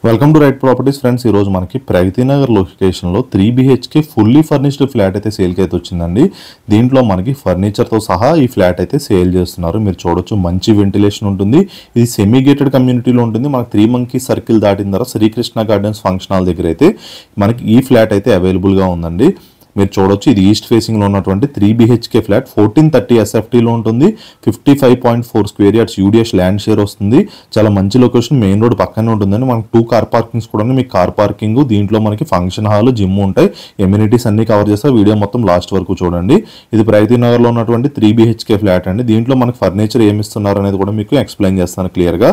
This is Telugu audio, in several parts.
Welcome to right properties friends. ఈరోజు మనకి ప్రగతినగర్ లొకేషన్లో 3 BHK ఫుల్లీ ఫర్నిష్డ్ ఫ్లాట్ అయితే సేల్కి అయితే వచ్చిందండి. దీంట్లో మనకి ఫర్నిచర్తో సహా ఈ ఫ్లాట్ అయితే సేల్ చేస్తున్నారు. మీరు చూడొచ్చు, మంచి వెంటిలేషన్ ఉంటుంది. ఇది సెమీ గేటెడ్ కమ్యూనిటీలో ఉంటుంది. మనకి 3 మంకీ సర్కిల్ దాటిన తర్వాత శ్రీకృష్ణ గార్డెన్స్ ఫంక్షన్ హాల్ దగ్గర అయితే మనకి ఈ ఫ్లాట్ అయితే అవైలబుల్గా ఉందండి. మీరు చూడొచ్చు, ఇది ఈస్ట్ ఫేసింగ్లో ఉన్నటువంటి 3 BHK ఫ్లాట్ 1430 SFTలో ఉంటుంది. 55.4 square yards UDS land share వస్తుంది. చాలా మంచి లొకేషన్, మెయిన్ రోడ్ పక్కనే ఉంటుందండి. మనకి 2 కార్ పార్కింగ్స్ కూడా మీకు కార్ పార్కింగ్, దీంట్లో మనకి ఫంక్షన్ హాల్, జిమ్ ఉంటాయి. ఎమ్యూనిటీస్ అన్ని కవర్ చేస్తారు. వీడియో మొత్తం లాస్ట్ వరకు చూడండి. ఇది ప్రగతినగర్లో ఉన్నటువంటి 3 BHK ఫ్లాట్ అండి. దీంట్లో మనకి ఫర్నిచర్ ఏమి ఇస్తున్నారు అనేది కూడా మీకు ఎక్స్ప్లెయిన్ చేస్తాను క్లియర్గా.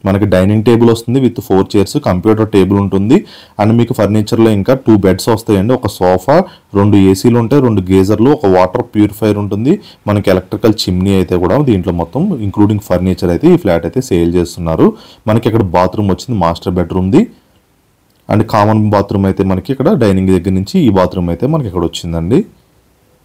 మనకి డైనింగ్ టేబుల్ వస్తుంది విత్ 4 చైర్స్, కంప్యూటర్ టేబుల్ ఉంటుంది. అండ్ మీకు ఫర్నిచర్లో ఇంకా 2 బెడ్స్ వస్తాయండి. ఒక సోఫా, 2 ఏసీలు ఉంటాయి, 2 గేజర్లు, ఒక వాటర్ ప్యూరిఫైర్ ఉంటుంది. మనకి ఎలక్ట్రికల్ చిమ్నీ అయితే కూడా దీంట్లో మొత్తం ఇంక్లూడింగ్ ఫర్నిచర్ అయితే ఈ ఫ్లాట్ అయితే సేల్ చేస్తున్నారు. మనకి ఇక్కడ బాత్రూమ్ వచ్చింది, మాస్టర్ బెడ్రూమ్ది. అండ్ కామన్ బాత్రూమ్ అయితే మనకి ఇక్కడ డైనింగ్ దగ్గర నుంచి ఈ బాత్రూమ్ అయితే మనకి ఇక్కడ వచ్చిందండి.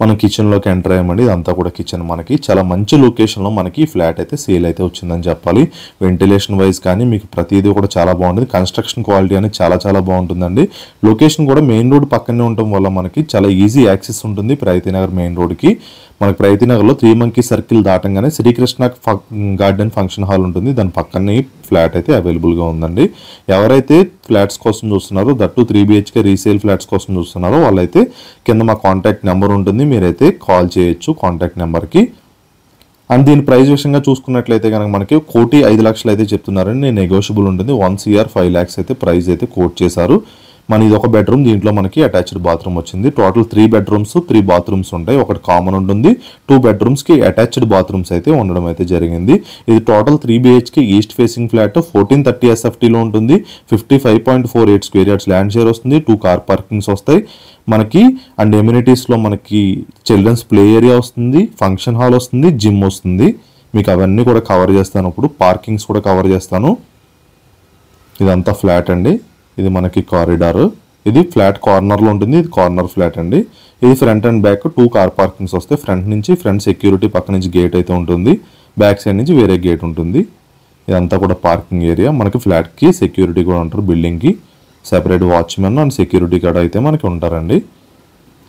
మనం కిచెన్లోకి ఎంటర్ అయ్యామండి. ఇదంతా కూడా కిచెన్. మనకి చాలా మంచి లొకేషన్లో మనకి ఈ ఫ్లాట్ అయితే సేల్ అయితే వచ్చిందని చెప్పాలి. వెంటిలేషన్ వైజ్ కానీ మీకు ప్రతిదీ కూడా చాలా బాగుంటుంది. కన్స్ట్రక్షన్ క్వాలిటీ అనేది చాలా బాగుంటుందండి. లొకేషన్ కూడా మెయిన్ రోడ్ పక్కనే ఉండటం వల్ల మనకి చాలా ఈజీ యాక్సెస్ ఉంటుంది ప్రగతినగర్ మెయిన్ రోడ్కి. మనకి ప్రగతినగర్లో 3 మంకీ సర్కిల్ దాటంగానే శ్రీకృష్ణ గార్డెన్ ఫంక్షన్ హాల్ ఉంటుంది. దాని పక్కనే ఫ్లాట్ అయితే అవైలబుల్గా ఉందండి. ఎవరైతే ఫ్లాట్స్ కోసం చూస్తున్నారో, దట్టు 3 BHK రీసేల్ ఫ్లాట్స్ కోసం చూస్తున్నారో వాళ్ళైతే కింద మా కాంటాక్ట్ నెంబర్ ఉంటుంది, మీరైతే కాల్ చేయొచ్చు కాంటాక్ట్ నెంబర్కి. అండ్ దీని ప్రైస్ విషయంగా చూసుకున్నట్లయితే కనుక మనకి 1,05,00,000 అయితే చెప్తున్నారండి. నెగోషియబుల్ ఉంటుంది. 1,05,00,000 అయితే ప్రైస్ అయితే కోట్ చేశారు. మన ఇది ఒక బెడ్రూమ్, దీంట్లో మనకి అటాచ్డ్ బాత్రూమ్ వచ్చింది. టోటల్ 3 బెడ్రూమ్స్ 3 బాత్రూమ్స్ ఉంటాయి. ఒకటి కామన్ ఉంటుంది, 2 బెడ్రూమ్స్కి అటాచ్డ్ బాత్రూమ్స్ అయితే ఉండడం అయితే జరిగింది. ఇది total 3 BHK east facing flat 1430 SFTలో ఉంటుంది. 55.48 స్క్వేర్ యార్డ్స్ ల్యాండ్ షేర్ వస్తుంది. 2 కార్ పార్కింగ్స్ వస్తాయి మనకి. అండ్ ఎమ్యూనిటీస్లో మనకి చిల్డ్రన్స్ ప్లే ఏరియా వస్తుంది, ఫంక్షన్ హాల్ వస్తుంది, జిమ్ వస్తుంది. మీకు అవన్నీ కూడా కవర్ చేస్తాను. ఇప్పుడు పార్కింగ్స్ కూడా కవర్ చేస్తాను. ఇదంతా ఫ్లాట్ అండి. ఇది మనకి కారిడార్. ఇది ఫ్లాట్ కార్నర్లో ఉంటుంది. ఇది కార్నర్ ఫ్లాట్ అండి. ఇది front and back 2 car parkings వస్తాయి. ఫ్రంట్ నుంచి ఫ్రంట్ సెక్యూరిటీ పక్క నుంచి గేట్ అయితే ఉంటుంది. బ్యాక్ సైడ్ నుంచి వేరే గేట్ ఉంటుంది. ఇదంతా కూడా పార్కింగ్ ఏరియా. మనకి ఫ్లాట్కి సెక్యూరిటీ కూడా ఉంటారు. బిల్డింగ్కి separate watchman and security guard అయితే మనకి ఉంటారండి.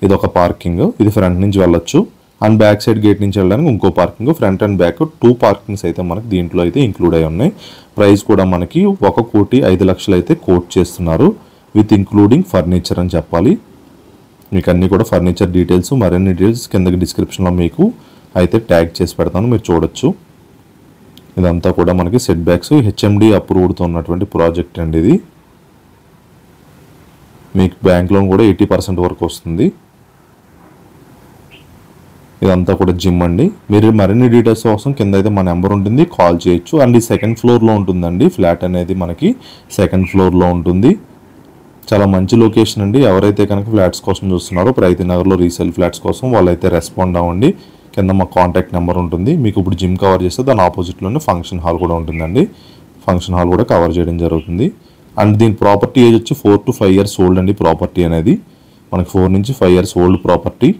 ఇది ఒక పార్కింగ్. ఇది ఫ్రంట్ నుంచి వెళ్ళొచ్చు. అండ్ బ్యాక్ సైడ్ గేట్ నుంచి వెళ్ళడానికి ఇంకో parking. Front and back 2 parkings అయితే మనకి దీంట్లో అయితే ఇంక్లూడ్ అయి ఉన్నాయి. ప్రైస్ కూడా మనకి 1,05,00,000 అయితే కోట్ చేస్తున్నారు విత్ ఇంక్లూడింగ్ ఫర్నిచర్ అని చెప్పాలి. మీకు అన్నీ కూడా ఫర్నిచర్ డీటెయిల్స్, మరిన్ని డీటెయిల్స్ కిందకి డిస్క్రిప్షన్లో మీకు అయితే ట్యాగ్ చేసి పెడతాను, మీరు చూడొచ్చు. ఇదంతా కూడా మనకి సెట్ బ్యాక్స్ HMD అప్రూవ్డ్తో ఉన్నటువంటి ప్రాజెక్ట్ అండి. ఇది మీకు బ్యాంక్ లోన్ కూడా 80% వరకు వస్తుంది. ఇదంతా కూడా జిమ్ అండి. మీరు మరిన్ని డీటెయిల్స్ కోసం కింద అయితే మా నెంబర్ ఉంటుంది, కాల్ చేయొచ్చు. అండ్ ఈ 2nd ఫ్లోర్లో ఉంటుందండి ఫ్లాట్ అనేది. మనకి 2nd ఫ్లోర్లో ఉంటుంది. చాలా మంచి లొకేషన్ అండి. ఎవరైతే కనుక ఫ్లాట్స్ కోసం చూస్తున్నారో ప్రగతినగర్లో రీసేల్ ఫ్లాట్స్ కోసం వాళ్ళైతే రెస్పాండ్ అవ్వండి. కింద మా కాంటాక్ట్ నెంబర్ ఉంటుంది. మీకు ఇప్పుడు జిమ్ కవర్ చేస్తే దాని ఆపోజిట్లోనే ఫంక్షన్ హాల్ కూడా ఉంటుందండి. ఫంక్షన్ హాల్ కూడా కవర్ చేయడం జరుగుతుంది. అండ్ దీని ప్రాపర్టీ ఏజ్ వచ్చి 4 to 5 years ఓల్డ్ అండి. ప్రాపర్టీ అనేది మనకి 4 నుంచి 5 years ఓల్డ్ ప్రాపర్టీ.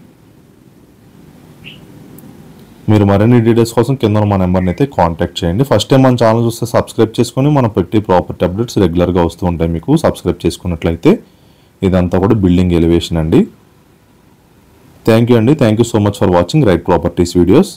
మీరు మరిన్ని డీటెయిల్స్ కోసం కింద మా నెంబర్ని అయితే కాంటాక్ట్ చేయండి. ఫస్ట్ టైం మన ఛానల్ చూస్తే సబ్స్క్రైబ్ చేసుకొని మనం పెట్టి ప్రాపర్టీ అప్డేట్స్ రెగ్యులర్గా వస్తూ ఉంటాయి మీకు సబ్స్క్రైబ్ చేసుకున్నట్లయితే. ఇదంతా కూడా బిల్డింగ్ ఎలివేషన్ అండి. థ్యాంక్ యూ అండి. Thank you so much for watching right properties videos.